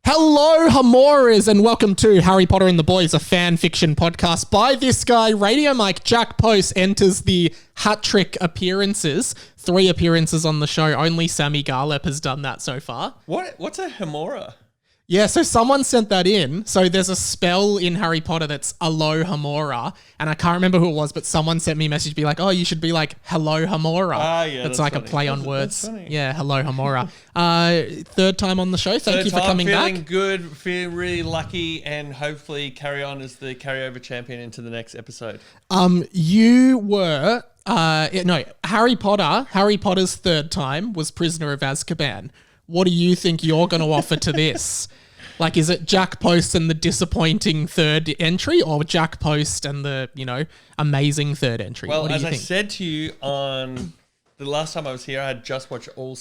Hello, Hamoras, and welcome to Harry Potter and the Boys, a fan fiction podcast by this guy, Radio Mike. Jack Post enters the hat-trick appearances. 3 appearances on the show. Only Sammy Garlep has done that so far. What's a Hamora? Yeah, so someone sent that in. So there's a spell in Harry Potter that's Alohomora, and I can't remember who it was, but someone sent me a message be like, oh, you should be like, hello Hamora. Yeah, that's like funny. A play on words. That's funny. Yeah, hello Hamora. Third time on the show. Thank you for coming back. Feeling good, feeling really lucky, and hopefully carry on as the carryover champion into the next episode. You were... Harry Potter's third time was Prisoner of Azkaban. What do you think you're going to offer to this? Like, is it Jack Post and the disappointing third entry, or Jack Post and the, amazing third entry? Well, what do as you I think? said to you on the last time I was here, I had just watched all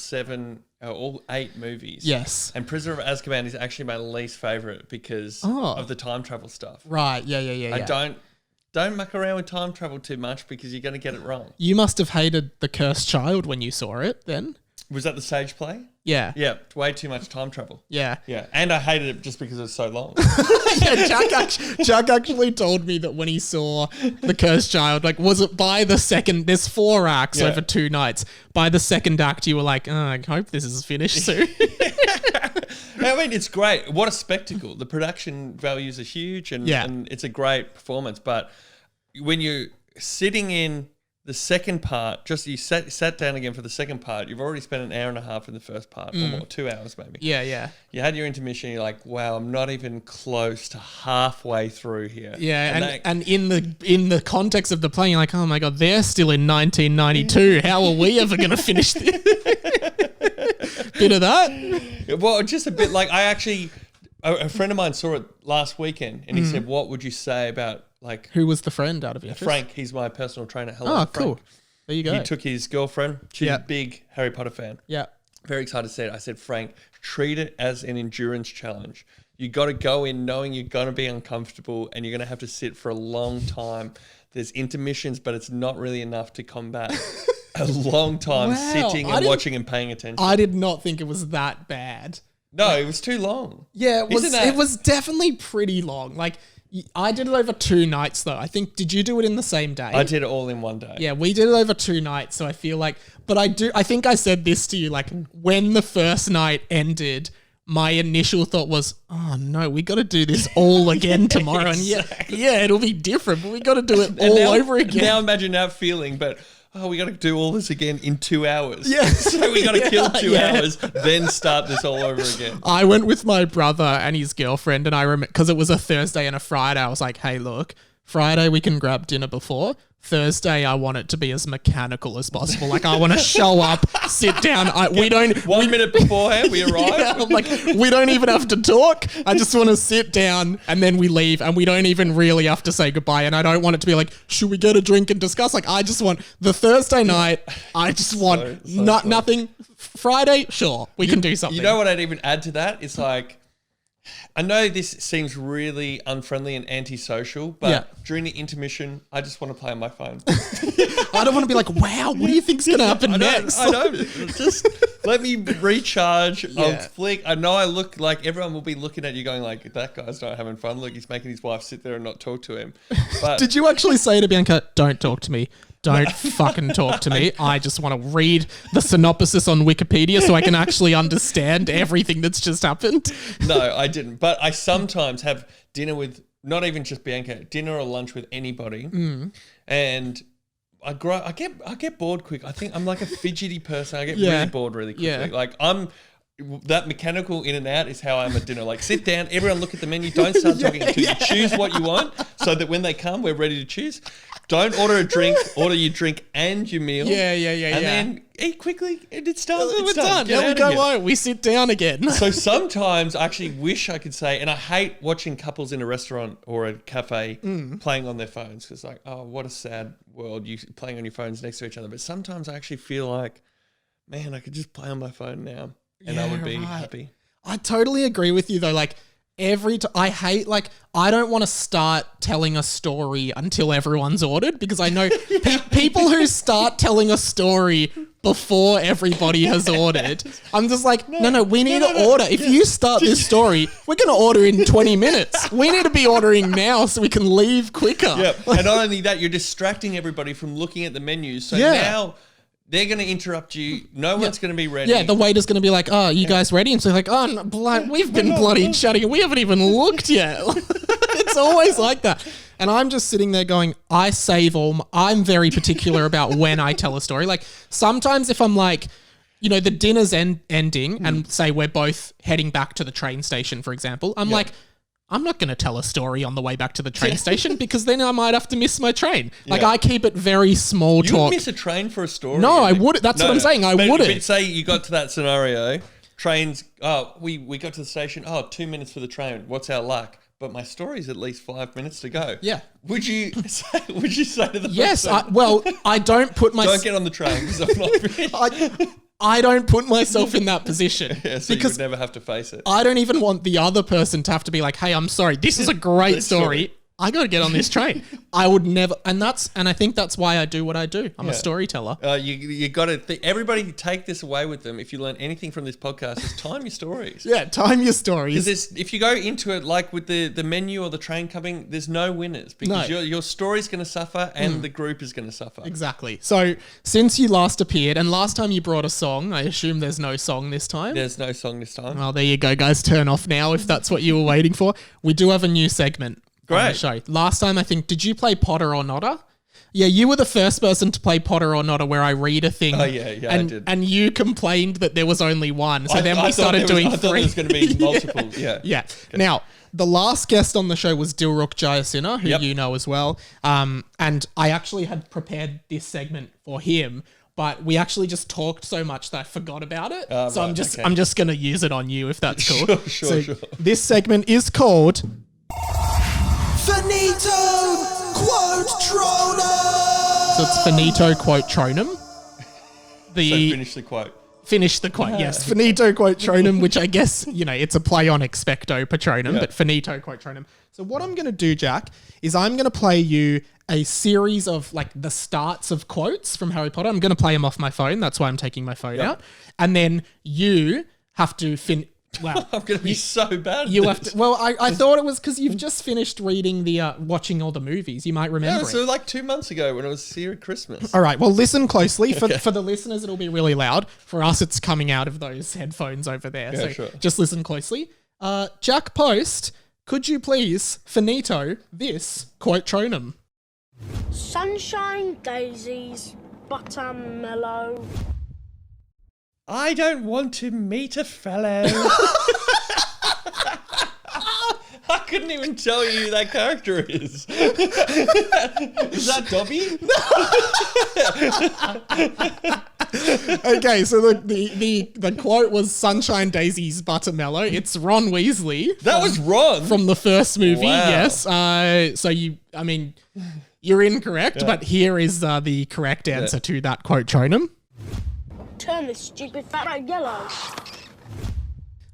8 movies. Yes. And Prisoner of Azkaban is actually my least favourite because of the time travel stuff. Right, yeah. I don't muck around with time travel too much because you're going to get it wrong. You must have hated The Cursed Child when you saw it then. Was that the stage play? Yeah. Yeah, way too much time travel. Yeah. Yeah, and I hated it just because it was so long. Yeah, Jack actually told me that when he saw The Cursed Child, like, was it by the second, there's 4 acts over 2 nights. By the second act, you were like, I hope this is finished soon. I mean, it's great. What a spectacle. The production values are huge and it's a great performance. But when you're sitting in the second part, just you sat down again for the second part, you've already spent an hour and a half in the first part, or more, 2 hours maybe. Yeah. You had your intermission, you're like, wow, I'm not even close to halfway through here. Yeah, and in the context of the play, you're like, oh my God, they're still in 1992. How are we ever going to finish this? Bit of that? Well, just a bit like a friend of mine saw it last weekend and he said, what would you say about like... Who was the friend out of interest? Frank, he's my personal trainer. Hello, Oh, Frank. cool. There you go. He took his girlfriend. She's a big Harry Potter fan. Yeah. Very excited to see it. I said, Frank, treat it as an endurance challenge. You got to go in knowing you're going to be uncomfortable and you're going to have to sit for a long time. There's intermissions, but it's not really enough to combat a long time sitting and watching and paying attention. I did not think it was that bad. No, it was too long. Yeah, it was definitely pretty long. Like, I did it over 2 nights though. I think, did you do it in the same day? I did it all in one day. Yeah, we did it over 2 nights. So I feel like, but I think I said this to you, like when the first night ended, my initial thought was, oh no, we got to do this all again tomorrow. Exactly. And yeah, it'll be different, but we got to do it all over again. Now imagine that feeling, but we got to do all this again in 2 hours. Yeah. So we got to kill 2 hours, then start this all over again. I went with my brother and his girlfriend, and I remember, because it was a Thursday and a Friday, I was like, hey, look, Friday we can grab dinner before. Thursday, I want it to be as mechanical as possible. Like, I want to show up, sit down. We don't... 1 minute beforehand, we arrive. Yeah, I'm like, we don't even have to talk. I just want to sit down and then we leave and we don't even really have to say goodbye. And I don't want it to be like, should we get a drink and discuss? Like, I just want the Thursday night. I just want nothing. Friday, sure, we can do something. You know what I'd even add to that? It's like... I know this seems really unfriendly and antisocial, but during the intermission, I just want to play on my phone. I don't want to be like, wow, what do you think's going to happen next? I don't. Just let me recharge. I'll flick. I know I look like everyone will be looking at you going like, that guy's not having fun. Look, he's making his wife sit there and not talk to him. But did you actually say to Bianca, don't talk to me? Don't fucking talk to me. I just want to read the synopsis on Wikipedia so I can actually understand everything that's just happened. No, I didn't. But I sometimes have dinner with, not even just Bianca, dinner or lunch with anybody. And I get bored quick. I think I'm like a fidgety person. I get really bored really quickly. Yeah. Like that mechanical in and out is how I'm at dinner. Like, sit down, everyone look at the menu, don't start talking until you choose what you want so that when they come, we're ready to choose. Don't order a drink, order your drink and your meal. Yeah. And then eat quickly and it's done. We're done. Yeah, we go home. We sit down again. So sometimes I actually wish I could say, and I hate watching couples in a restaurant or a cafe playing on their phones because like, oh, what a sad world, you playing on your phones next to each other. But sometimes I actually feel like, man, I could just play on my phone now and I would be happy. I totally agree with you though. Like, I hate, like, I don't want to start telling a story until everyone's ordered, because I know people who start telling a story before everybody has ordered. I'm just like, no, we need to order. If you start this story, we're going to order in 20 minutes. We need to be ordering now so we can leave quicker. Yeah. And not only that, you're distracting everybody from looking at the menus. So now they're going to interrupt you. No one's going to be ready. Yeah, the waiter's going to be like, oh, you guys ready? And so like, oh, no, we've been bloody chatting. We haven't even looked yet. It's always like that. And I'm just sitting there going, I'm very particular about when I tell a story. Like sometimes if I'm like, you know, the dinner's ending and say we're both heading back to the train station, for example, I'm like, I'm not going to tell a story on the way back to the train station because then I might have to miss my train. Like I keep it very small talk. You would miss a train for a story? No, I would. That's what I'm saying. I wouldn't. But say you got to that scenario, trains, we got to the station, 2 minutes for the train. What's our luck? But my story's at least 5 minutes to go. Yeah. Would you say to the person? I don't put myself... Don't get on the train because I'm not finished. I don't put myself in that position. So you would never have to face it. I don't even want the other person to have to be like, hey, I'm sorry, this is a great story. I got to get on this train. I would never, and I think that's why I do what I do. I'm a storyteller. You got to, everybody take this away with them. If you learn anything from this podcast, is time your stories. Yeah, time your stories. Because if you go into it like with the menu or the train coming, there's no winners because your story's going to suffer and the group is going to suffer. Exactly. So since you last appeared and last time you brought a song, I assume there's no song this time. There's no song this time. Well, there you go, guys. Turn off now if that's what you were waiting for. We do have a new segment. Great. Show. Last time, I think, did you play Potter or Notter? Yeah, you were the first person to play Potter or Notter where I read a thing. Oh, yeah, I did. And you complained that there was only one. So then we started doing 3. I thought there was going to be multiple. Yeah. Okay. Now, the last guest on the show was Dilruk Jayasinha, who you know as well. And I actually had prepared this segment for him, but we actually just talked so much that I forgot about it. So I'm just going to use it on you if that's cool. Sure. This segment is called... Finito quote Tronum. So it's Finito quote Tronum. So finish the quote. Finish the quote, yes. Finito quote Tronum, which I guess, it's a play on Expecto Patronum, but Finito quote Tronum. So what I'm going to do, Jack, is I'm going to play you a series of like the starts of quotes from Harry Potter. I'm going to play them off my phone. That's why I'm taking my phone out. And then you have to Wow, I'm going to be so bad at you this. have to, well, I thought it was because you've just finished reading watching all the movies. You might remember so like 2 months ago when it was here at Christmas. All right, well, listen closely. For the listeners, it'll be really loud. For us, it's coming out of those headphones over there. Yeah, so sure. Just listen closely. Jack Post, could you please finito this quote Tronum? Sunshine, daisies, buttermellow. I don't want to meet a fellow. I couldn't even tell you who that character is. Is that Dobby? Okay, so the quote was Sunshine Daisies Buttermellow. It's Ron Weasley. That was Ron? From the first movie, wow. Yes. So you're incorrect, but here is the correct answer to that quote, Tronum. Turn this stupid fat rat yellow.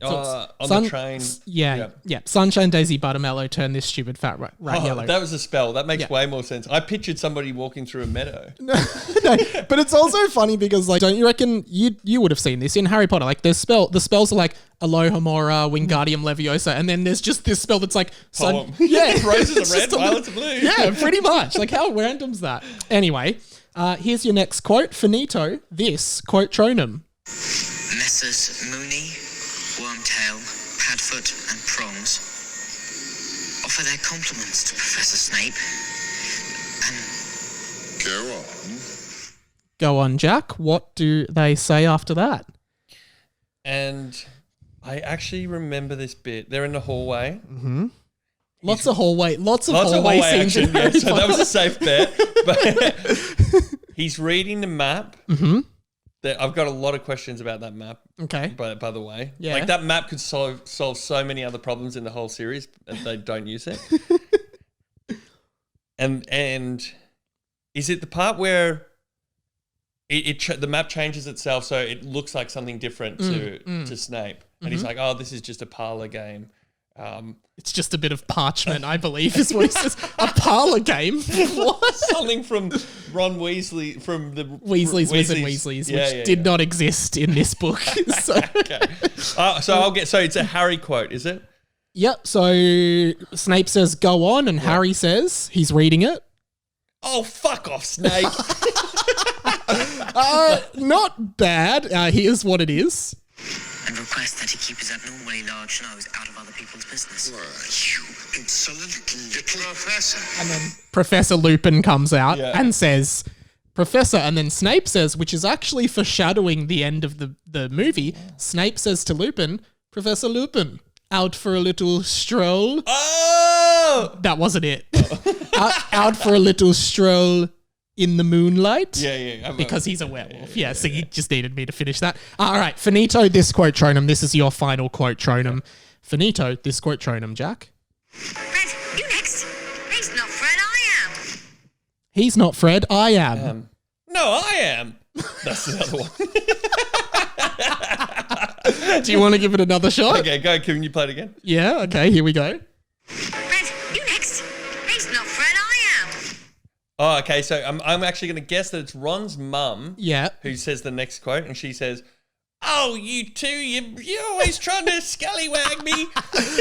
On the train. Yeah. Sunshine Daisy Buttermellow, turn this stupid fat rat yellow. That was a spell. That makes way more sense. I pictured somebody walking through a meadow. No, but it's also funny because, like, don't you reckon you would have seen this in Harry Potter? Like, the spells are like Alohomora, Wingardium Leviosa, and then there's just this spell that's like... Roses are red, violets are blue. Yeah, pretty much. Like, how random's that? Anyway... here's your next quote. Finito this quote Tronum. Messrs. Mooney, Wormtail, Padfoot and Prongs offer their compliments to Professor Snape and... Go on. Go on, Jack. What do they say after that? And I actually remember this bit. They're in the hallway. Mm-hmm. Lots of hallway scenes. Action, yeah, so that was a safe bet. But he's reading the map. Mm-hmm. I've got a lot of questions about that map. Okay. By the way. Yeah. Like that map could solve so many other problems in the whole series, and they don't use it. and is it the part where the map changes itself so it looks like something different to Snape? And he's like, oh, this is just a parlor game. It's just a bit of parchment, I believe, is what he says. A parlor game? What? Something from Ron Weasley, from the Weasley's Wizard Weasleys, which did not exist in this book. So. Okay. So it's a Harry quote, is it? Yep. So Snape says, "Go on," and Harry says he's reading it. Oh, fuck off, Snape. Not bad. Here's what it is. And request that he keep his abnormally large nose out of other people's business. You insolent little professor. And then Professor Lupin comes out and says, "Professor," and then Snape says, which is actually foreshadowing the end of the movie, Snape says to Lupin, "Professor Lupin, out for a little stroll." Oh! That wasn't it. out for a little stroll in the moonlight. Yeah. Because he's a werewolf. Yeah, so you just needed me to finish that. All right, finito this quotronum. This is your final quotronum. Finito this quotronum, Jack. Fred, you next. He's not Fred, I am. He's not Fred, I am. No, I am. That's the other one. Do you want to give it another shot? Okay, go. Can you play it again? Yeah, okay, here we go. Fred, you next. He's not Fred, I am. Oh, okay. So I'm actually going to guess that it's Ron's mum. Yeah. Who says the next quote, and she says, "Oh, you two, you're always trying to scallywag me."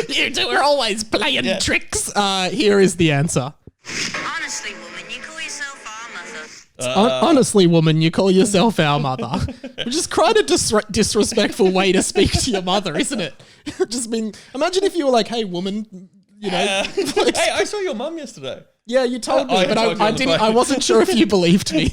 You two are always playing tricks. Here is the answer. Honestly, woman, you call yourself our mother. Honestly, woman, you call yourself our mother. Which is quite a disrespectful way to speak to your mother, isn't it? Just mean, imagine if you were like, "Hey, woman," you know. Hey, I saw your mum yesterday. Yeah, you told me, but I didn't. phone. I wasn't sure if you believed me.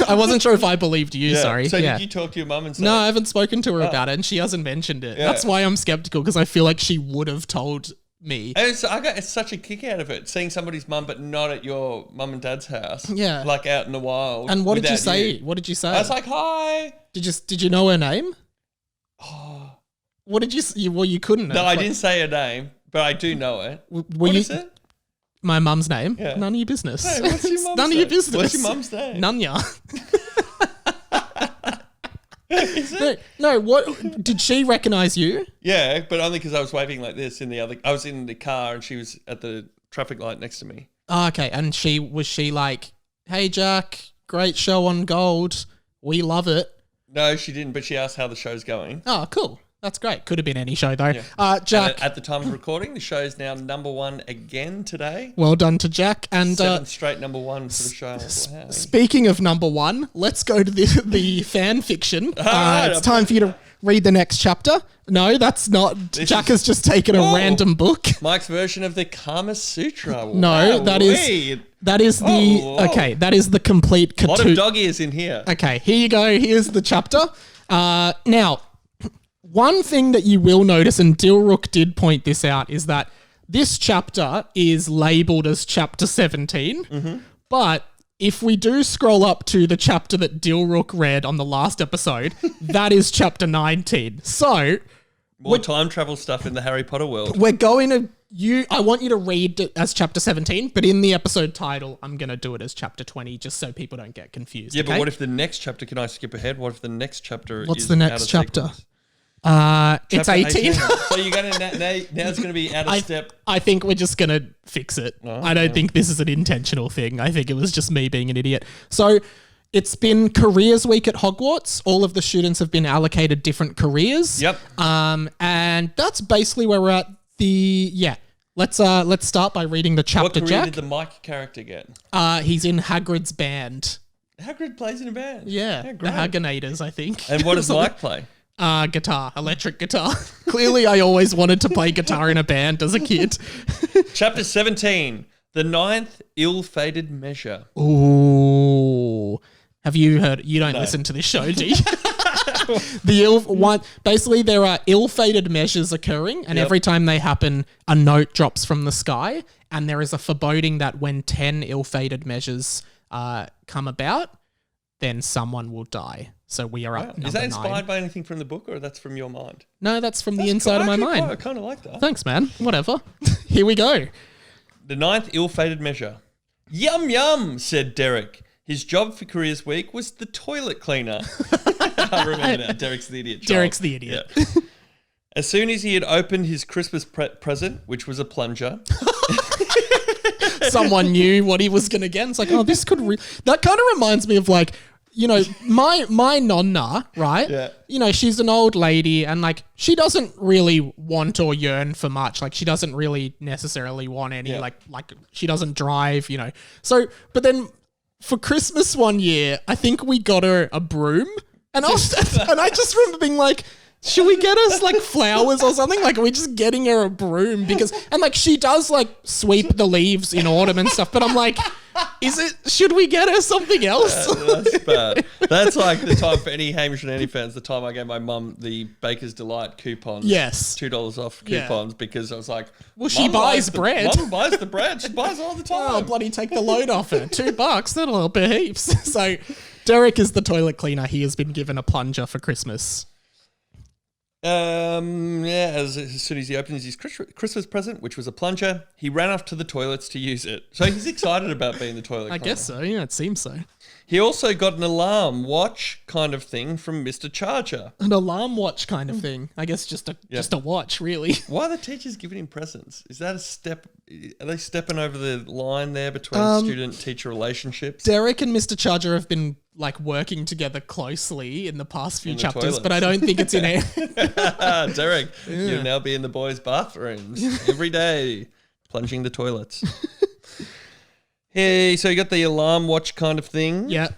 I wasn't sure if I believed you. Sorry. So did you talk to your mum and say? No, I haven't spoken to her about it, and she hasn't mentioned it. That's why I'm skeptical, because I feel like she would have told me. I got such a kick out of it, seeing somebody's mum, but not at your mum and dad's house. Yeah, like out in the wild. And what did you without say? you. What did you say? I was like, "Hi." Did you know her name? Oh, what did you? Well, you couldn't. No, I didn't say her name, but I do know it. What is it? My mum's name? Yeah. None of your business. Hey, what's your mum's None name? of your business. What's your mum's name? Nunya. No, what? Did she recognise you? Yeah, but only because I was waving like this in the other. I was in the car and she was at the traffic light next to me. Oh, okay. And was she like, "Hey, Jack, great show on Gold. We love it." No, she didn't, but she asked how the show's going. Oh, cool. That's great. Could have been any show, though. Yeah. Jack. And at the time of recording, the show is now #1 again today. Well done to Jack. And 7th straight #1 for the show. Speaking of #1, let's go to the fan fiction. It's time for you to read the next chapter. No, that's not. Jack has just taken a random book. Mike's version of the Kama Sutra. No, that is the okay. That is the complete. A lot of dog ears in here. Okay, here you go. Here's the chapter. Now, one thing that you will notice, and Dilrook did point this out, is that this chapter is labelled as chapter 17, but if we do scroll up to the chapter that Dilrook read on the last episode, that is chapter 19. So more time travel stuff in the Harry Potter world. We're going to I want you to read it as chapter 17, but in the episode title, I'm going to do it as chapter 20, just so people don't get confused. Yeah, okay? but what if the next chapter? Can I skip ahead? What if the next chapter? What's is the next out of chapter? sequence? It's 18. So you're going to now it's going to be out of step. I think we're just going to fix it. I don't think this is an intentional thing. I think it was just me being an idiot. So it's been Careers Week at Hogwarts. All of the students have been allocated different careers. Yep. And that's basically where we're at. Let's start by reading the chapter. What career Jack. did the Mike character get? He's in Hagrid's band. Hagrid plays in a band. Yeah, the Haganators, I think. And what does Mike play? Guitar, electric guitar. Clearly, I always wanted to play guitar in a band as a kid. Chapter 17, the 9th ill-fated measure. Ooh. Have you heard? You don't listen to this show, do you? Basically, there are ill-fated measures occurring, and every time they happen, a note drops from the sky, and there is a foreboding that when 10 ill-fated measures come about, then someone will die. So we are up. Is that inspired 9. by anything from the book, or that's from your mind? No, that's from the inside of my mind. I kind of like that. Thanks, man. Whatever. Here we go. The 9th ill-fated measure. Yum, yum, said Derek. His job for Careers Week was the toilet cleaner. I remember now. Derek's the idiot. Derek's the idiot. Yeah. As soon as he had opened his Christmas present, which was a plunger, Someone knew what he was going to get. It's like, oh, this could... That kind of reminds me of like, you know, my nonna, right? Yeah. You know, she's an old lady and like she doesn't really want or yearn for much. Like she doesn't really necessarily want any like she doesn't drive, you know. So, but then for Christmas one year, I think we got her a broom and I just remember being like, should we get us like flowers or something? Like, are we just getting her a broom? Because, and like, she does like sweep the leaves in autumn and stuff, but I'm like, should we get her something else? That's bad. That's like the time for any Hamish and Andy fans, the time I gave my mum the Baker's Delight coupons. Yes. $2 off coupons because I was like, well, she buys bread. Mum buys the bread. She buys all the time. Oh, bloody take the load off her. $2, that'll help her heaps. So Derek is the toilet cleaner. He has been given a plunger for Christmas. As soon as he opens his Christmas present, which was a plunger, he ran off to the toilets to use it. So he's excited about being the toilet cleaner. I guess so. Yeah, it seems so. He also got an alarm watch kind of thing from Mr. Charger. An alarm watch kind of thing. I guess just a watch, really. Why are the teachers giving him presents? Is that a step? Are they stepping over the line there between student-teacher relationships? Derek and Mr. Charger have been like working together closely in the past few chapters, toilets. but I don't think it's in it. Derek, you'll now be in the boys' bathrooms every day, plunging the toilets. Hey, so you got the alarm watch kind of thing. Yeah.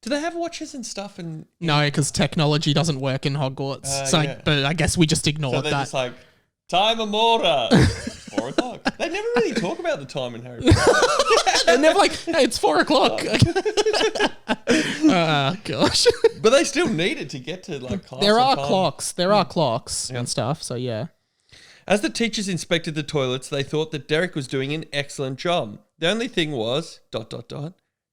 Do they have watches and stuff? No, because technology doesn't work in Hogwarts. Yeah. But I guess we just So ignored they're that. just like, time amora. 4 o'clock. They never really talk about the time in Harry Potter. They're never like, hey, it's 4 o'clock. Gosh. But they still need it to get to like class. There on are time. clocks. There are clocks and stuff. So yeah. As the teachers inspected the toilets, they thought that Derek was doing an excellent job. The only thing was, ...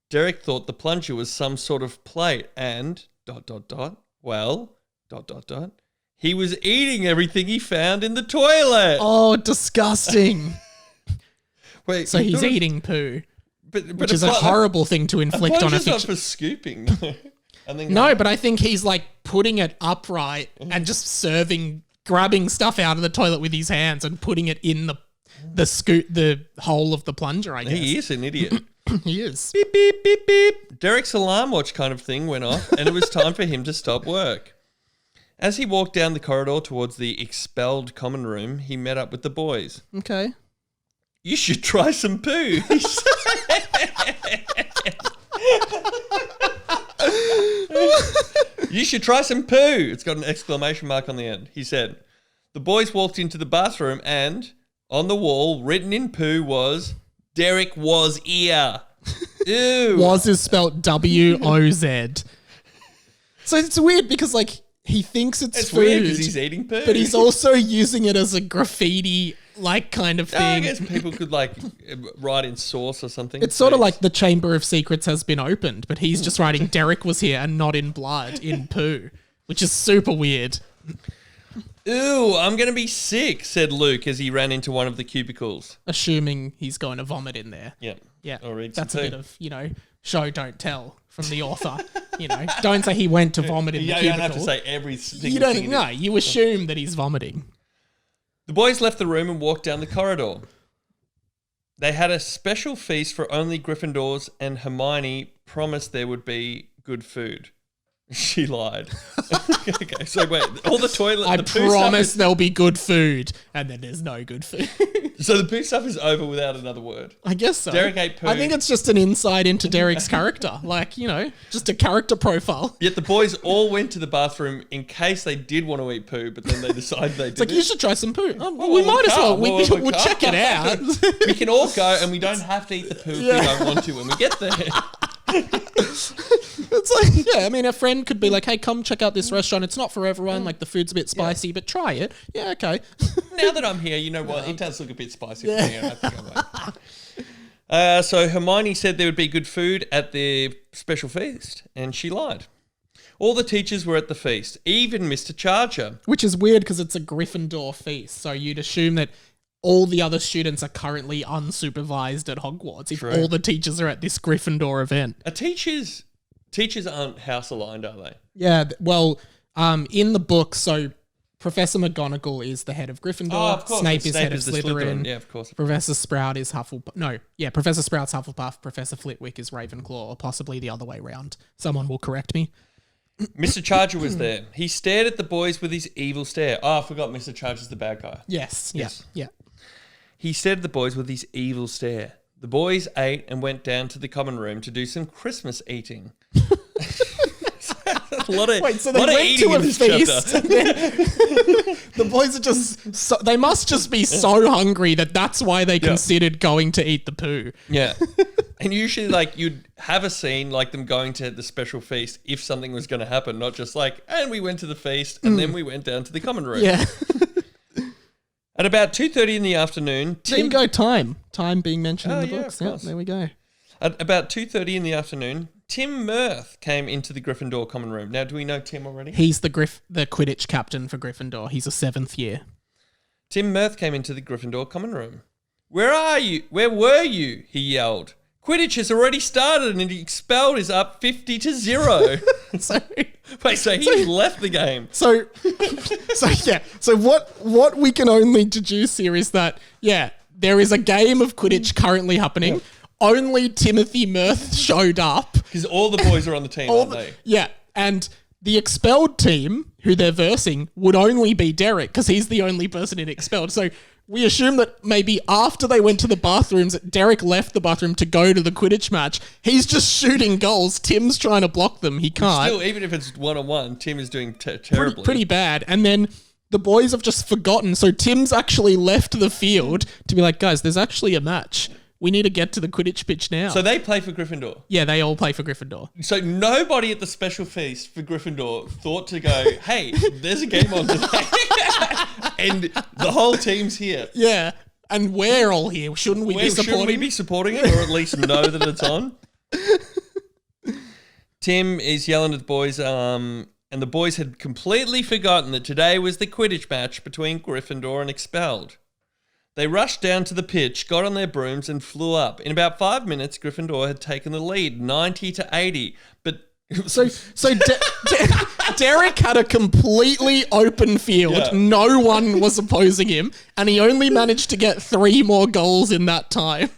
Derek thought the plunger was some sort of plate and ... well ... he was eating everything he found in the toilet. Oh, disgusting. Wait, So he's eating poo, but which is a horrible thing to inflict on a plunger's not fiction. for scooping. And then No, but I think he's like putting it upright and just grabbing stuff out of the toilet with his hands and putting it in the hole of the plunger, I guess. He is an idiot. He is. Beep, beep, beep, beep. Derek's alarm watch kind of thing went off and it was time for him to stop work. As he walked down the corridor towards the expelled common room, he met up with the boys. Okay. You should try some poo. He said. You should try some poo. It's got an exclamation mark on the end. He said. The boys walked into the bathroom and on the wall, written in poo, was Derek was here. Ew. Was is spelled W-O-Z. So it's weird because like he thinks it's food. Weird because he's eating poo. But he's also using it as a graffiti like kind of thing. I guess people could like write in source or something. It's sort of like the Chamber of Secrets has been opened, but he's just writing Derek was here and not in blood, in poo, which is super weird. Ew, I'm going to be sick, said Luke as he ran into one of the cubicles. Assuming he's going to vomit in there. Yeah. Yeah. Or read some That's a poo. bit of, show don't tell from the author. Don't say he went to vomit in the cubicle. You don't have to say every single You don't thing. know. You assume that he's vomiting. The boys left the room and walked down the corridor. They had a special feast for only Gryffindors and Hermione promised there would be good food. She lied. Okay, so wait, all the toilet... I the poo promise there'll be good food. And then there's no good food. So the poo stuff is over without another word. I guess so. Derek ate poo. I think it's just an insight into Derek's character. Like, just a character profile. Yet the boys all went to the bathroom in case they did want to eat poo, but then they decided they didn't. It's like, you should try some poo. Well, we might as well. can't. We'll check it out. We can all go and we don't have to eat the poo if we don't want to when we get there. It's like, yeah, I mean, a friend could be like, hey, come check out this restaurant. It's not for everyone. Like, the food's a bit spicy, but try it. Yeah, okay. Now that I'm here, you know what? It does look a bit spicy for me. I think I might. So Hermione said there would be good food at the special feast, and she lied. All the teachers were at the feast, even Mr. Charger. Which is weird because it's a Gryffindor feast. So you'd assume that all the other students are currently unsupervised at Hogwarts if all the teachers are at this Gryffindor event. Are teachers aren't house aligned, are they? Yeah, well, in the book, so Professor McGonagall is the head of Gryffindor. Oh, of course. Snape is Snape head of is the Slytherin. Yeah, of course. Professor Sprout is Hufflepuff. No, yeah, Professor Sprout's Hufflepuff. Professor Flitwick is Ravenclaw, or possibly the other way round. Someone will correct me. Mr. Charger was there. He stared at the boys with his evil stare. Oh, I forgot Mr. Charger's the bad guy. Yes. Yeah. He stared at the boys with his evil stare. The boys ate and went down to the common room to do some Christmas eating. A lot of, Wait, so they went to a feast. And then the boys are just, they must just be so hungry that's why they considered going to eat the poo. Yeah. And usually, like, you'd have a scene like them going to the special feast if something was going to happen, not just like, and we went to the feast and then we went down to the common room. Yeah. At about 2:30 in the afternoon, There you go, time. Time being mentioned in the yeah, books. of Yeah, course. there we go. At about 2:30 in the afternoon, Tim Mirth came into the Gryffindor common room. Now, do we know Tim already? He's the Quidditch captain for Gryffindor. He's a 7th year. Tim Mirth came into the Gryffindor common room. Where are you? Where were you? He yelled. Quidditch has already started and the expelled is up 50-0. So he's left the game. So what we can only deduce here is that, there is a game of Quidditch currently happening. Yep. Only Timothy Mirth showed up. Because all the boys are on the team, aren't they? Yeah, and the expelled team, who they're versing, would only be Derek, because he's the only person in expelled. So we assume that maybe after they went to the bathrooms, Derek left the bathroom to go to the Quidditch match. He's just shooting goals. Tim's trying to block them. He can't. Still, even if it's 1-on-1, Tim is doing terribly. Pretty bad. And then the boys have just forgotten. So Tim's actually left the field to be like, guys, there's actually a match. We need to get to the Quidditch pitch now. So they play for Gryffindor? Yeah, they all play for Gryffindor. So nobody at the special feast for Gryffindor thought to go, hey, there's a game on today. And the whole team's here. Yeah, and we're all here. Shouldn't we be supporting it, or at least know that it's on? Tim is yelling at the boys, and the boys had completely forgotten that today was the Quidditch match between Gryffindor and Expelled. They rushed down to the pitch, got on their brooms, and flew up. In about 5 minutes, Gryffindor had taken the lead, 90-80. But Derek had a completely open field. Yeah. No one was opposing him, and he only managed to get 3 more goals in that time.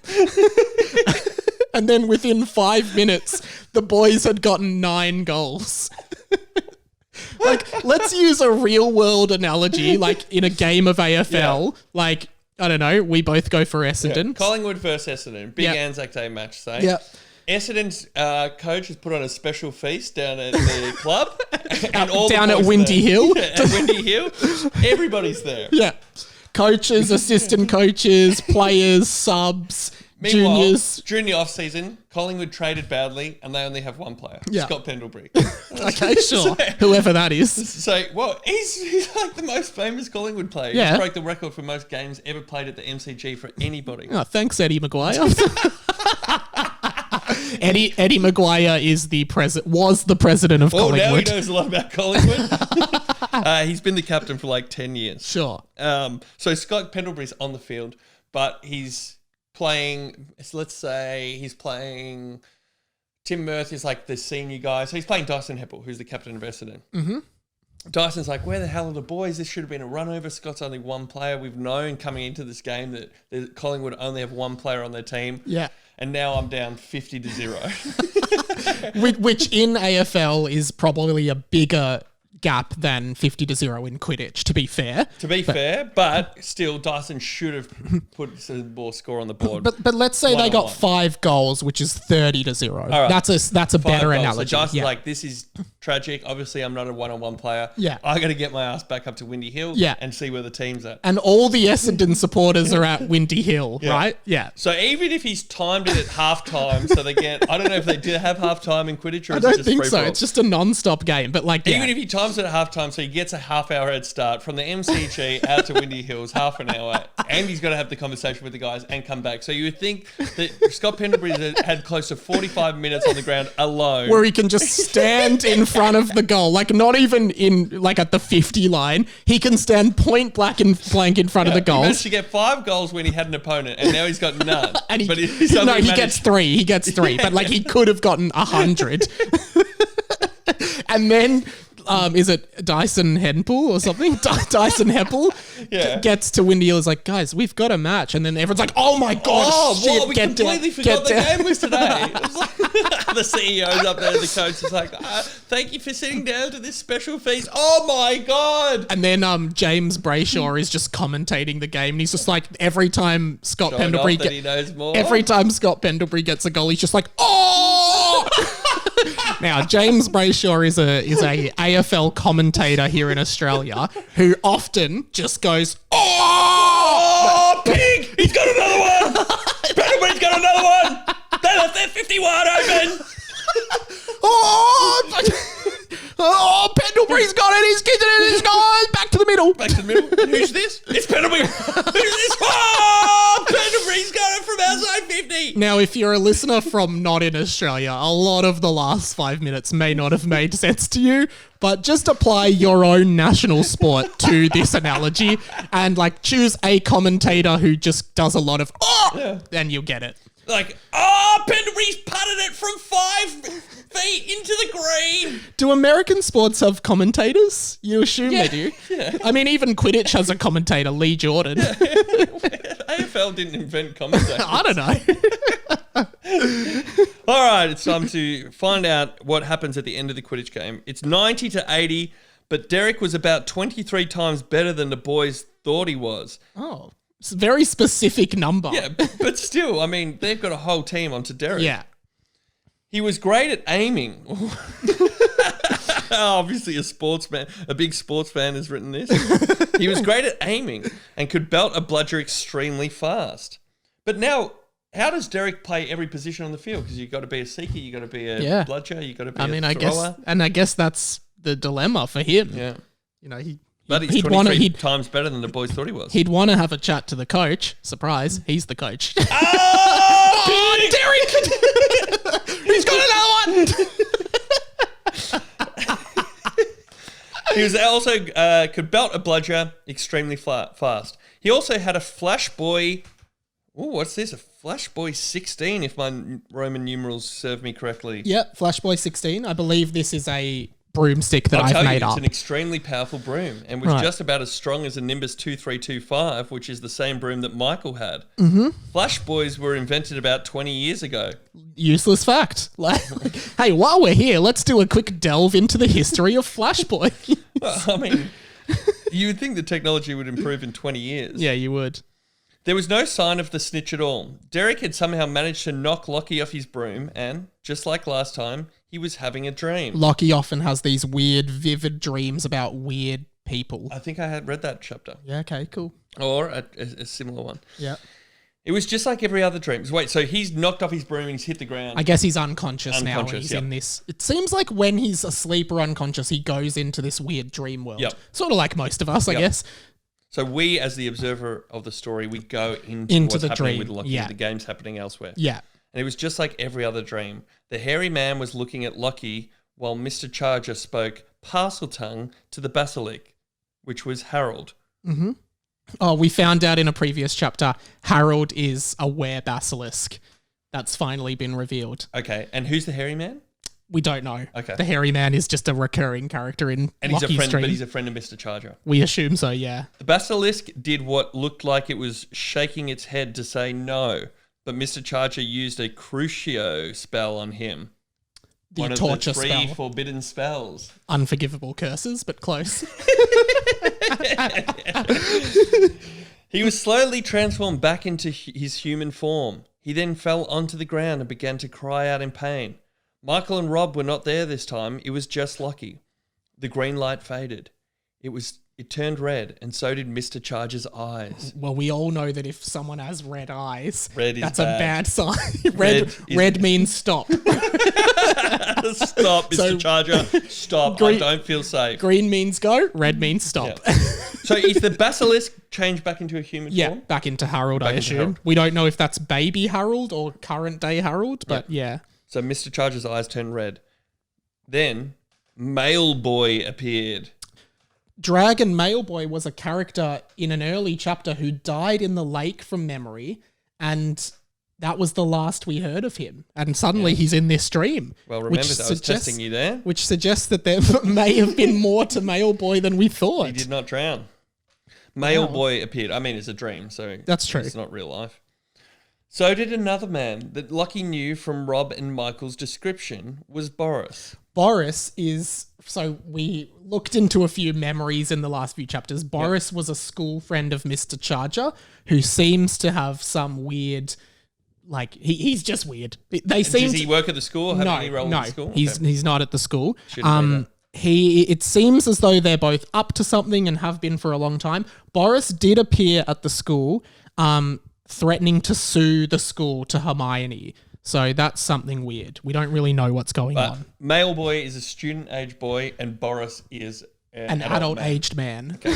And then within 5 minutes, the boys had gotten 9 goals. Like, let's use a real world analogy, like in a game of AFL, like, I don't know, we both go for Essendon. Yeah. Collingwood versus Essendon. Big Anzac Day match, say. Yeah. Essendon's coach has put on a special feast down at the club. And all down at Windy Hill. Yeah, at Windy Hill. Everybody's there. Yeah. Coaches, assistant coaches, players, subs, Meanwhile, juniors. During the off-season, Collingwood traded badly and they only have one player, Scott Pendlebury. Okay, sure. Whoever that is. So, well, he's like the most famous Collingwood player. Yeah. He's broke the record for most games ever played at the MCG for anybody. Oh, thanks, Eddie Maguire. Eddie Maguire was the president of Collingwood. Now he knows a lot about Collingwood. He's been the captain for like 10 years. Sure. So Scott Pendlebury's on the field, but he's playing, let's say he's playing, Tim Mirth is like the senior guy. So he's playing Dyson Heppel, who's the captain of Essendon. Mm-hmm. Dyson's like, where the hell are the boys? This should have been a run over. Scott's only one player. We've known coming into this game that Collingwood only have one player on their team. Yeah. And now I'm down 50-0. Which in AFL is probably a bigger gap than 50-0 in Quidditch, to be fair. But still, Dyson should have put some more score on the board. But let's say they got 5 goals, which is 30-0. Right. That's a better analogy. So Dyson's like, this is tragic. Obviously, I'm not a one-on-one player. Yeah. I got to get my ass back up to Windy Hill and see where the team's at. And all the Essendon supporters are at Windy Hill, right? Yeah. So even if he's timed it at halftime, so they get, I don't know if they did have halftime in Quidditch or I is don't it just think free so. ball? It's just a non-stop game. But like, even if he times it at halftime, so he gets a half-hour head start from the MCG out to Windy Hills, half an hour, and he's got to have the conversation with the guys and come back. So you would think that Scott Pendlebury had close to 45 minutes on the ground alone. Where he can just stand in front of the goal, like not even in like at the 50 line. He can stand point blank in front of the goal. He managed to get 5 goals when he had an opponent, and now he's got none. And he gets 3. He gets 3, but like he could have gotten 100. And then is it Dyson Hempel or something? Dyson Heppel gets to Windy Hill, is like, guys, we've got a match. And then everyone's like, oh my God, shit, what? We completely forgot the game was today. It was like, the CEO's up there, the coach is like, thank you for sitting down to this special feast. Oh my God. And then James Brayshaw is just commentating the game. And he's just like, every time Scott Pendlebury gets a goal, he's just like, oh! Now, James Brayshaw is a AFL commentator here in Australia who often just goes, oh, pig! He's got another one! Pendlebury's got another one! They left their 51 open! Pendlebury's got it, he's kicking it, he's gone, back to the middle. Back to the middle. And who's this? It's Pendlebury. Who's this? Oh, Pendlebury's got it from outside 50. Now, if you're a listener from not in Australia, a lot of the last 5 minutes may not have made sense to you, but just apply your own national sport to this analogy and like choose a commentator who just does a lot of, then you'll get it. Like, Pendlebury's putted it from 5 feet into the green. Do American sports have commentators? You assume they do. Yeah. I mean, even Quidditch has a commentator, Lee Jordan. AFL didn't invent commentators. I don't know. All right, it's time to find out what happens at the end of the Quidditch game. It's 90-80, but Derek was about 23 times better than the boys thought he was. Oh, it's a very specific number. Yeah, but still, I mean, they've got a whole team onto Derek. Yeah. He was great at aiming. Obviously, a big sports fan has written this. He was great at aiming and could belt a bludger extremely fast. But now, how does Derek play every position on the field? Because you've got to be a seeker, you've got to be a bludger, you've got to be a thrower. I guess that's the dilemma for him. Yeah. You know, but he's 23 times better than the boys thought he was. He'd want to have a chat to the coach. Surprise, he's the coach. Oh, Derek! He's got another one! He was also could belt a bludger extremely fast. He also had a Flash Boy. Oh, what's this? A Flash Boy 16, if my Roman numerals serve me correctly. Yep, Flash Boy 16. I believe this is a broomstick that I've made up. It's an extremely powerful broom and was just about as strong as a Nimbus 2325, which is the same broom that Michael had. Mm-hmm. Flash Boys were invented about 20 years ago. Useless fact. Hey, while we're here, let's do a quick delve into the history of Flash Boy. Well, I mean, you would think the technology would improve in 20 years. Yeah, you would. There was no sign of the snitch at all. Derek had somehow managed to knock Lockie off his broom and, just like last time, he was having a dream. Lockie often has these weird, vivid dreams about weird people. I think I had read that chapter. Yeah, okay, cool. Or a similar one. Yeah. It was just like every other dream. Wait, so he's knocked off his broom and he's hit the ground. I guess he's unconscious now and he's in this. It seems like when he's asleep or unconscious, he goes into this weird dream world. Yep. Sort of like most of us, I guess. So we, as the observer of the story, we go into what's the happening dream. with Lockie. Yeah. The game's happening elsewhere. Yeah. And it was just like every other dream. The hairy man was looking at Lockie while Mr. Charger spoke parcel tongue to the basilisk, which was Harold. Mm-hmm. Oh, we found out in a previous chapter, Harold is a were-basilisk. That's finally been revealed. Okay, and who's the hairy man? We don't know. Okay. The hairy man is just a recurring character in Lockie's he's a friend, dream. but he's a friend of Mr. Charger. We assume so, yeah. The basilisk did what looked like it was shaking its head to say no, but Mr. Charger used a Crucio spell on him. The One torture of the 3 spell. forbidden spells. Unforgivable curses, but close. He was slowly transformed back into his human form. He then fell onto the ground and began to cry out in pain. Michael and Rob were not there this time. It was just Lockie. The green light faded. It turned red, and so did Mr. Charger's eyes. Well, we all know that if someone has red eyes, Red is that's bad. a bad sign. red means stop. Stop, Mr. Charger. Stop. I don't feel safe. Green means go. Red means stop. Yeah. So is the basilisk changed back into a human form? Back into Harold, I into assume. Harold. We don't know if that's baby Harold or current day Harold, but yeah. So Mr. Charger's eyes turned red. Then Mail Boy appeared. Dragon Mailboy was a character in an early chapter who died in the lake from memory, and that was the last we heard of him. And suddenly he's in this dream. Well, remember that I was testing you there. Which suggests that there may have been more to Male Boy than we thought. He did not drown. Male Boy appeared. I mean, it's a dream, so that's true. It's not real life. So did another man that Lockie knew from Rob and Michael's description was Boris. Boris is... So we looked into a few memories in the last few chapters. Boris was a school friend of Mr. Charger who seems to have some weird... Like, he's just weird. Does he work at the school? Have any role in the school? He's not at the school. It seems as though they're both up to something and have been for a long time. Boris did appear at the school... threatening to sue the school to Hermione. So that's something weird. We don't really know what's going on. Male Boy is a student-age boy and Boris is an adult-aged man. Okay.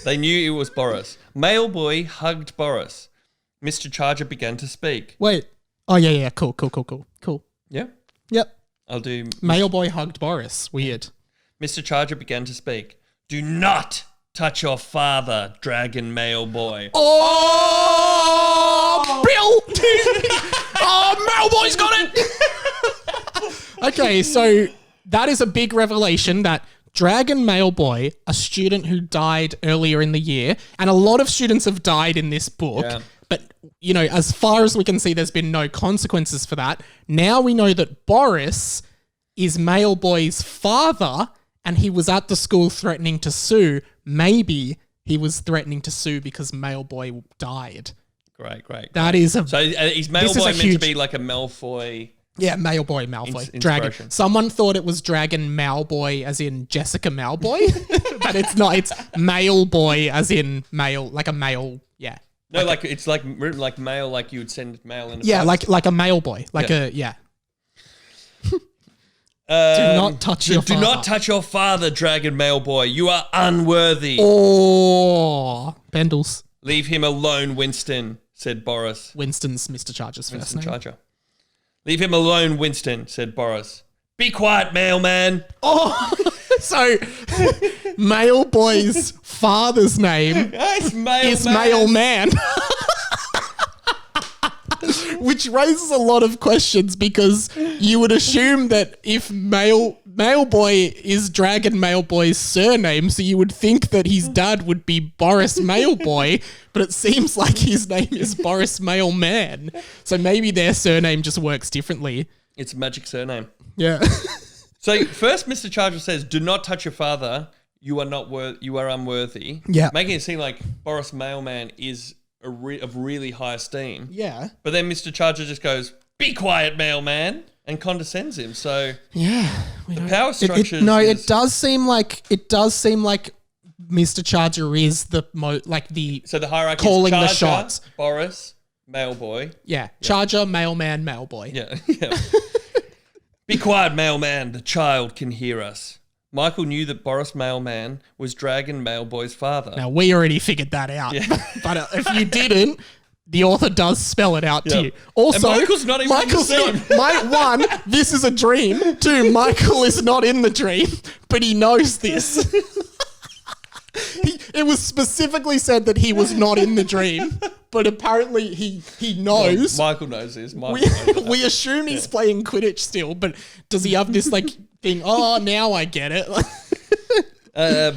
They knew it was Boris. Male Boy hugged Boris. Mr. Charger began to speak. Wait. Oh, yeah. Cool. Yeah? Yep. I'll do... Male Boy hugged Boris. Weird. Mr. Charger began to speak. Do not touch your father, Dragon Male Boy. Oh, Bill! Male Boy's got it! Okay, so that is a big revelation that Dragon Male Boy, a student who died earlier in the year, and a lot of students have died in this book, but, you know, as far as we can see, there's been no consequences for that. Now we know that Boris is Male Boy's father, and he was at the school threatening to sue. Maybe he was threatening to sue because Male Boy died. Great. That is a... So is Male Boy meant to be like a Malfoy... Yeah, Male Boy, Malfoy. Dragon. Someone thought it was Dragon Malboy as in Jessica Malboy, but it's not. It's Male Boy as in male, like a male, yeah. No, like it's like written like mail, like you would send mail in a post. like a male boy. Do not touch your father. Do not touch your father, Dragon Male Boy. You are unworthy. Oh, Pendles. Leave him alone, Winston, said Boris. Winston's Mr. Charger's first name. Charger. Leave him alone, Winston, said Boris. Be quiet, mailman. Oh, so Male Boy's father's name is Mailman. Which raises a lot of questions because you would assume that if Male Boy is Dragon Male Boy's surname, so you would think that his dad would be Boris Male Boy, but it seems like his name is Boris Mailman. So maybe their surname just works differently. It's a magic surname. Yeah. So first, Mr. Charger says, "Do not touch your father. You are unworthy." Yeah, making it seem like Boris Mailman is of really high esteem. Yeah. But then Mr. Charger just goes, "Be quiet, mailman," and condescends him. So yeah, the power structure. It does seem like Mr. Charger is the So the hierarchy calling is Charger, the shots. Boris, Mailboy. Yeah. Charger, Mailman, Mailboy. Yeah. Be quiet, mailman. The child can hear us. Michael knew that Boris Mailman was Dragon Mailboy's father. Now, we already figured that out. Yeah. But if you didn't, the author does spell it out to you. Also, and Michael's not even in the scene. One, this is a dream. Two, Michael is not in the dream, but he knows this. It was specifically said that he was not in the dream, but apparently he knows. Well, Michael knows this. We assume he's playing Quidditch still, but does he have this thing? Oh, now I get it.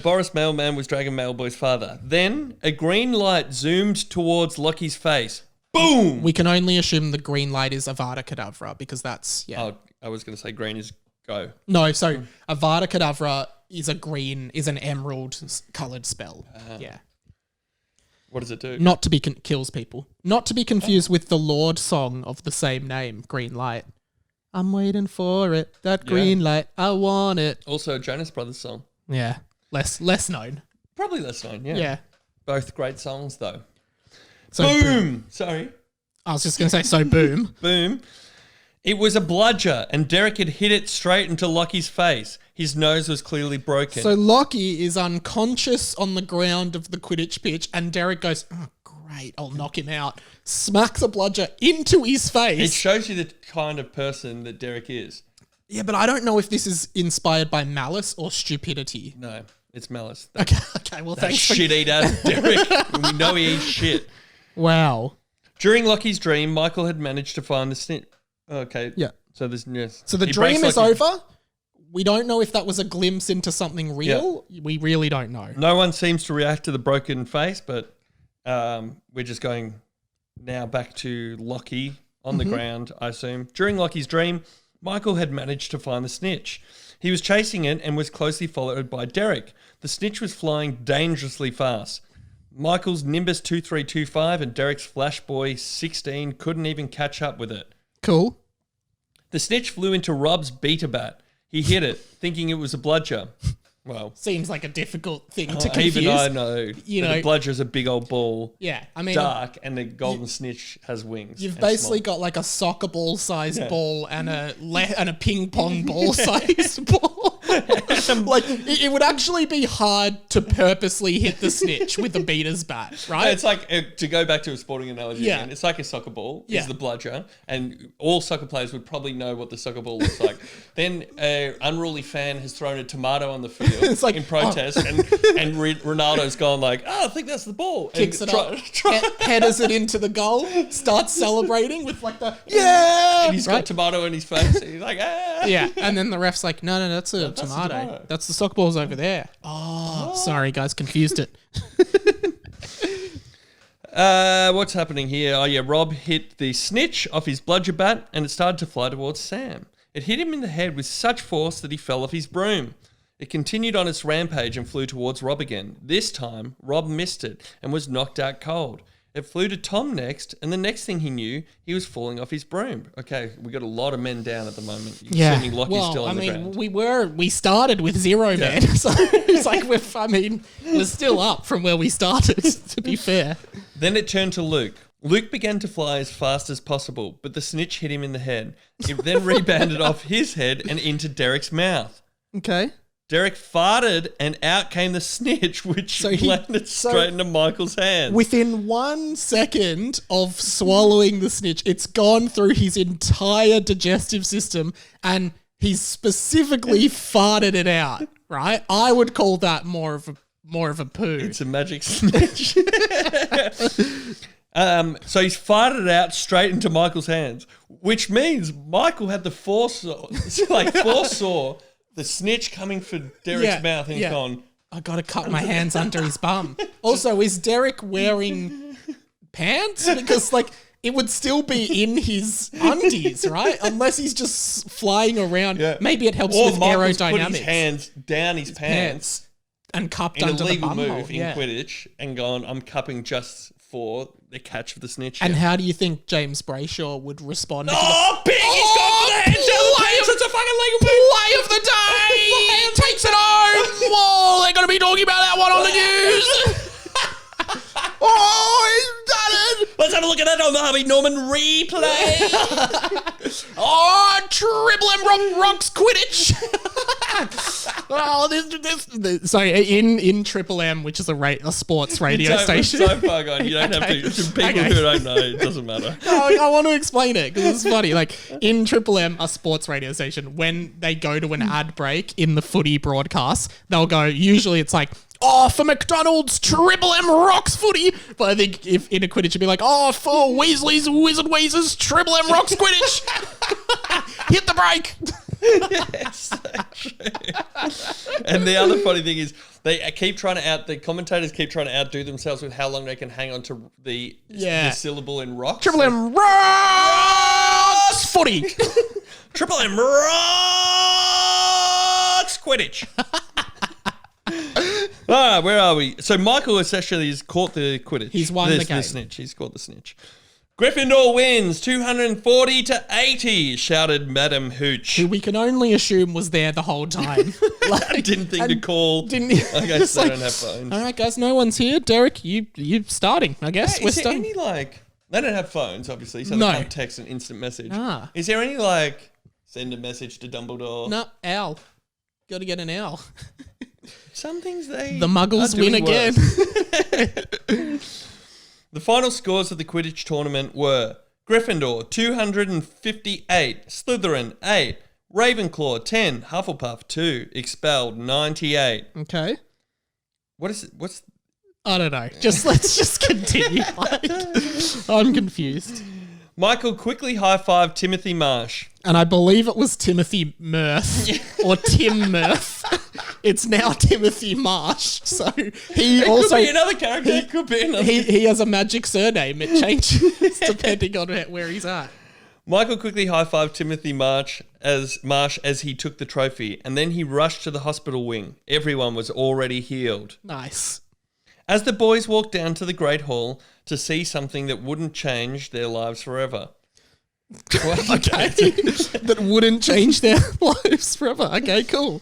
Boris Mailman was Dragon Mailboy's father. Then a green light zoomed towards Lockie's face. Boom! We can only assume the green light is Avada Kedavra because that's Oh, I was going to say green is go. No, so Avada Kedavra is an emerald coloured spell. Yeah. What does it do? Not to be kills people. Not to be confused with the Lord song of the same name, Green Light. I'm waiting for it. That green light. I want it. Also a Jonas Brothers song. Yeah. Less known. Probably less known, yeah. Yeah. Both great songs though. So boom! Sorry. I was just going to say so boom. Boom. It was a bludger and Derek had hit it straight into Lockie's face. His nose was clearly broken. So Lockie is unconscious on the ground of the Quidditch pitch and Derek goes, oh, great, I'll knock him out. Smacks a bludger into his face. It shows you the kind of person that Derek is. Yeah, but I don't know if this is inspired by malice or stupidity. No, it's malice. Okay, well, thanks. Shit eater, Derek. We know he eats shit. Wow. During Lockie's dream, Michael had managed to find the snitch. Okay. Yeah. So there's yes. So the He dream breaks is Lockie. over. We don't know if that was a glimpse into something real. We really don't know. No one seems to react to the broken face, but we're just going now back to Lockie on the ground, I assume. During Lockie's dream, Michael had managed to find the snitch. He was chasing it and was closely followed by Derek. The snitch was flying dangerously fast. Michael's Nimbus 2325 and Derek's Flashboy 16 couldn't even catch up with it. Cool. The snitch flew into Rob's beta bat. He hit it, thinking it was a bludger. Well, Seems like a difficult thing to confuse. even I know You that know- a bludger's a big old ball, Yeah, I mean, dark, and the golden snitch has wings. you've and basically small. got like a soccer ball sized ball and a ping pong ball sized ball. Like it would actually be hard to purposely hit the snitch with the beater's bat, right? It's like, to go back to a sporting analogy Yeah. again, it's like a soccer ball Yeah. is the bludger, and all soccer players would probably know what the soccer ball looks like. Then an unruly fan has thrown a tomato on the field It's like, in protest, and Ronaldo's gone like, I think that's the ball. Kicks and it up, headers it into the goal, starts celebrating with like the and he's got right? tomato in his face. And he's like, ah. Yeah, and then the ref's like, no, that's a that's a tomato. tomato. That's the soccer ball's over there. Oh, sorry guys, confused it. What's happening here? Oh yeah, Rob hit the snitch off his bludger bat and it started to fly towards Sam. It hit him in the head with such force that he fell off his broom. It continued on its rampage and flew towards Rob again. This time, Rob missed it and was knocked out cold. It flew to Tom next, and the next thing he knew, he was falling off his broom. Okay, we got a lot of men down at the moment. Assuming Lockie's still on the ground. we started with 0 men, so it's like we're still up from where we started, to be fair. Then it turned to Luke. Luke began to fly as fast as possible, but the snitch hit him in the head. It then rebounded off his head and into Derek's mouth. Okay. Derek farted and out came the snitch, which landed straight into Michael's hands. Within 1 second of swallowing the snitch, it's gone through his entire digestive system and he's specifically farted it out, right? I would call that more of a poo. It's a magic snitch. So he's farted it out straight into Michael's hands, which means Michael had the foresaw the snitch coming for Derek's mouth and he's gone, I gotta cut my hands under his bum. Also, is Derek wearing pants? Because like it would still be in his undies, right? Unless he's just flying around. Yeah. Maybe it helps or with Michael's aerodynamics. put his hands down his pants and cupped in a under the legal bum move hole. in Quidditch and gone, I'm cupping just for the catch of the snitch. And how do you think James Brayshaw would respond? Oh, big! He's got the hands down the pants. It's a fucking legal move. Play of the day! Takes it home! Whoa, they're going to be talking about that one on the news! Oh, he's done it! Let's have a look at that on the Harvey Norman replay. Oh, Triple M rocks Quidditch! Oh, this. So in Triple M, which is a sports radio station. So far gone. You don't have to. To people who don't know, it doesn't matter. No, I want to explain it because it's funny. Like in Triple M, a sports radio station, when they go to an ad break in the footy broadcast, they'll go, usually it's like, oh, for McDonald's, Triple M rocks footy. But I think if in a Quidditch, it'd be like, oh, for Weasley's Wizard Weezers, Triple M rocks Quidditch. Hit the break. Yes, so true. And the other funny thing is the commentators keep trying to outdo themselves with how long they can hang on to the syllable in rocks. Triple M rocks footy. Triple M rocks Quidditch. Where are we? So Michael essentially has caught the Quidditch. He's won the game. The snitch. He's caught the snitch. Gryffindor wins 240-80, shouted Madam Hooch. Who we can only assume was there the whole time. I didn't think to call. I guess they don't have phones. All right, guys, no one's here. Derek, you starting, I guess. Hey, We're is there starting. any they don't have phones, obviously, so No. they can't text an instant message. Ah. Is there any send a message to Dumbledore? No, owl. Got to get an owl. Some things they The Muggles are win doing again. worse. The final scores of the Quidditch tournament were Gryffindor 258, Slytherin 8, Ravenclaw 10, Hufflepuff 2, expelled 98. Okay. What's I don't know. Let's just continue. Like, I'm confused. Michael quickly high-fived Timothy Marsh. And I believe it was Timothy Mirth or Tim Mirth. It's now Timothy Marsh. So he also could be another character. It could be another. he has a magic surname. It changes depending on where he's at. Michael quickly high-fived Timothy Marsh as he took the trophy, and then he rushed to the hospital wing. Everyone was already healed. Nice. As the boys walked down to the Great Hall to see something that wouldn't change their lives forever. Okay. That wouldn't change their lives forever. Okay, cool.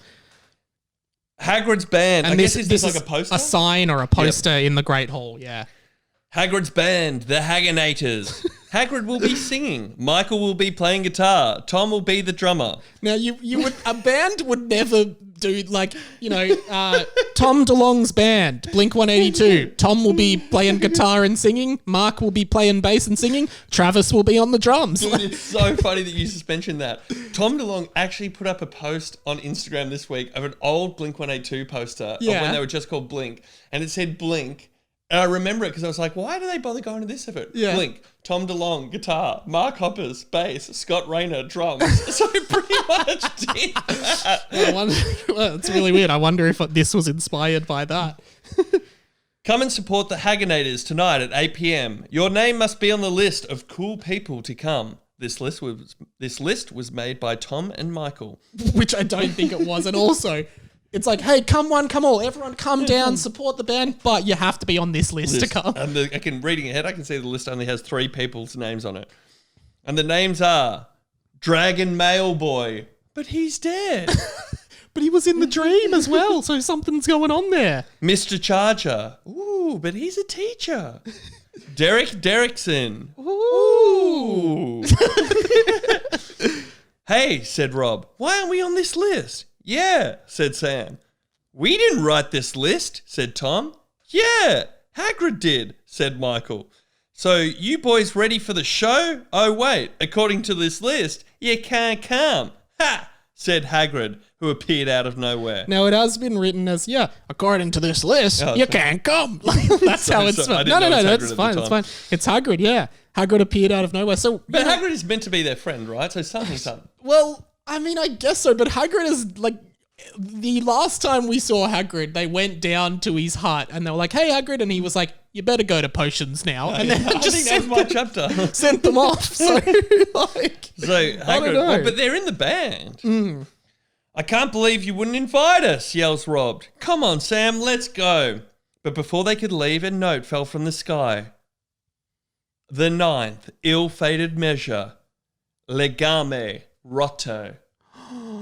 Hagrid's band. And I guess this like is a poster? a sign or a poster in the Great Hall, yeah. Hagrid's band, the Haganators. Hagrid will be singing. Michael will be playing guitar. Tom will be the drummer. Now, a band would never do, like, Tom DeLonge's band, Blink-182. Tom will be playing guitar and singing. Mark will be playing bass and singing. Travis will be on the drums. Dude, it's so funny that you just mentioned that. Tom DeLonge actually put up a post on Instagram this week of an old Blink-182 poster of when they were just called Blink, and it said Blink. And I remember it because I was like, why do they bother going to this effort? Yeah. Blink, Tom DeLonge, guitar, Mark Hoppers, bass, Scott Rayner, drums. So pretty much did that. Well, it's really weird. I wonder if this was inspired by that. Come and support the Haganators tonight at 8 p.m. Your name must be on the list of cool people to come. This list was made by Tom and Michael. Which I don't think it was. And also, it's like, hey, come one, come all. Everyone come down, support the band, but you have to be on this list to come. And reading ahead, I can see the list only has 3 people's names on it. And the names are Dragon Mail Boy, but he's dead. But he was in the dream as well, so something's going on there. Mr. Charger. Ooh, but he's a teacher. Derek Derrickson. Ooh. Hey, said Rob, why aren't we on this list? Yeah, said Sam. We didn't write this list, said Tom. Yeah, Hagrid did, said Michael. So you boys ready for the show? Oh, wait, according to this list, you can't come. Ha, said Hagrid, who appeared out of nowhere. Now, it has been written as, according to this list, you can't come. That's how it's spelled. No, that's fine, that's fine. It's Hagrid, yeah. Hagrid appeared out of nowhere. So, but Hagrid is meant to be their friend, right? So something's done. Well, I mean, I guess so, but Hagrid is like, the last time we saw Hagrid, they went down to his hut and they were like, hey, Hagrid, and he was like, you better go to potions now. And then just that's my chapter. Sent them off. So, Hagrid, but they're in the band. I can't believe you wouldn't invite us, yells Rob. Come on, Sam, let's go. But before they could leave, a note fell from the sky. The 9th ill-fated measure, legame rotto.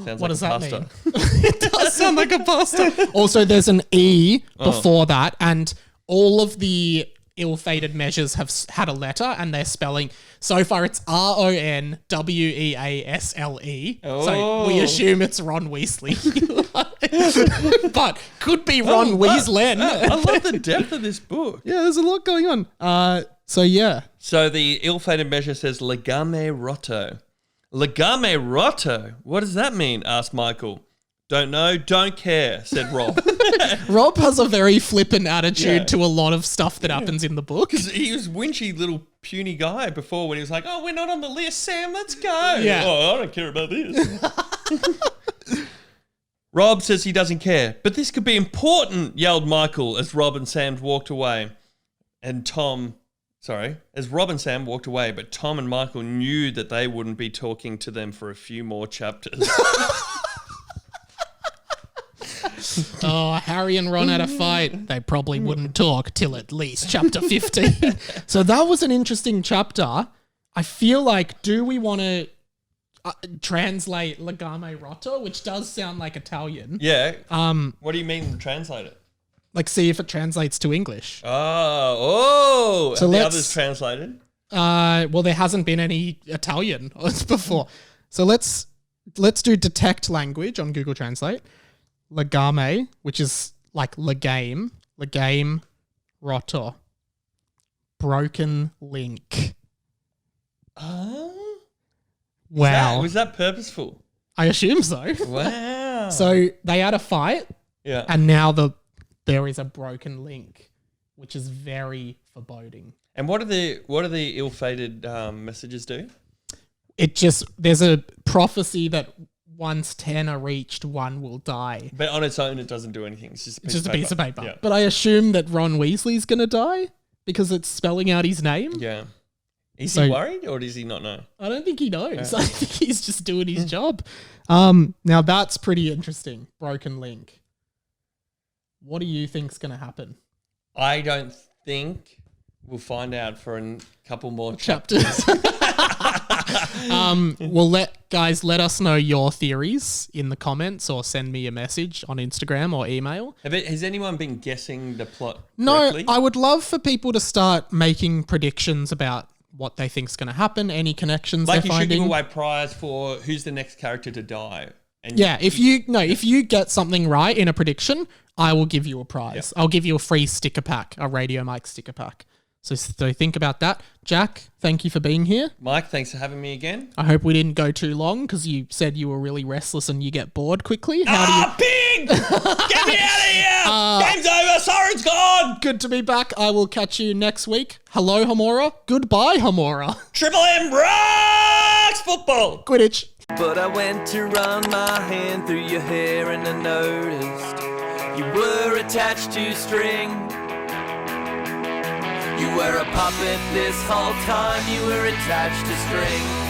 Sounds what like does a that pasta. mean? It does sound like a pasta. Also, there's an E before that, and all of the ill-fated measures have had a letter, and they're spelling. So far, it's RONWEASLE. So we assume it's Ron Weasley, but could be Ron Weasley. I love the depth of this book. Yeah, there's a lot going on. So yeah. So the ill-fated measure says legame rotto. Legame rotto? What does that mean? Asked Michael. Don't know, don't care, said Rob. Rob has a very flippant attitude to a lot of stuff that happens in the book. He was winchy little puny guy before when he was like, oh, we're not on the list, Sam, let's go. Yeah. Oh, I don't care about this. Rob says he doesn't care, but this could be important, yelled Michael as Rob and Sam walked away. As Rob and Sam walked away, but Tom and Michael knew that they wouldn't be talking to them for a few more chapters. Oh, Harry and Ron had a fight. They probably wouldn't talk till at least chapter 15. So that was an interesting chapter. I feel like, do we want to translate legame rotto, which does sound like Italian? Yeah. What do you mean translate it? Like, see if it translates to English. So and the others translated? Well, there hasn't been any Italian before. So let's do detect language on Google Translate. Legame, which is like legame rotto. Broken link. Wow. Was that purposeful? I assume so. Wow. So they had a fight. Yeah. And now there is a broken link. which is very foreboding. And what do the ill-fated messages do? There's a prophecy that once 10 are reached, one will die. But on its own, it doesn't do anything. It's just a piece of paper. Yeah. But I assume that Ron Weasley's going to die because it's spelling out his name. Yeah. Is he worried or does he not know? I don't think he knows. Yeah. I think he's just doing his job. Now that's pretty interesting. Broken link. What do you think's going to happen? I don't think we'll find out for a couple more chapters. Well, let us know your theories in the comments or send me a message on Instagram or email. Has anyone been guessing the plot correctly? No, I would love for people to start making predictions about what they think's going to happen, any connections they're finding. Like you should give away prize for who's the next character to die. And if you get something right in a prediction, I will give you a prize. Yep. I'll give you a free sticker pack, a Radio Mike sticker pack. So think about that. Jack, thank you for being here. Mike, thanks for having me again. I hope we didn't go too long because you said you were really restless and you get bored quickly. Pig! Get me out of here! Game's over! Siren's gone! Good to be back. I will catch you next week. Hello, Hamora. Goodbye, Hamora. Triple M rocks football! Quidditch. But I went to run my hand through your hair and I noticed you were attached to string. You were a puppet this whole time, you were attached to string.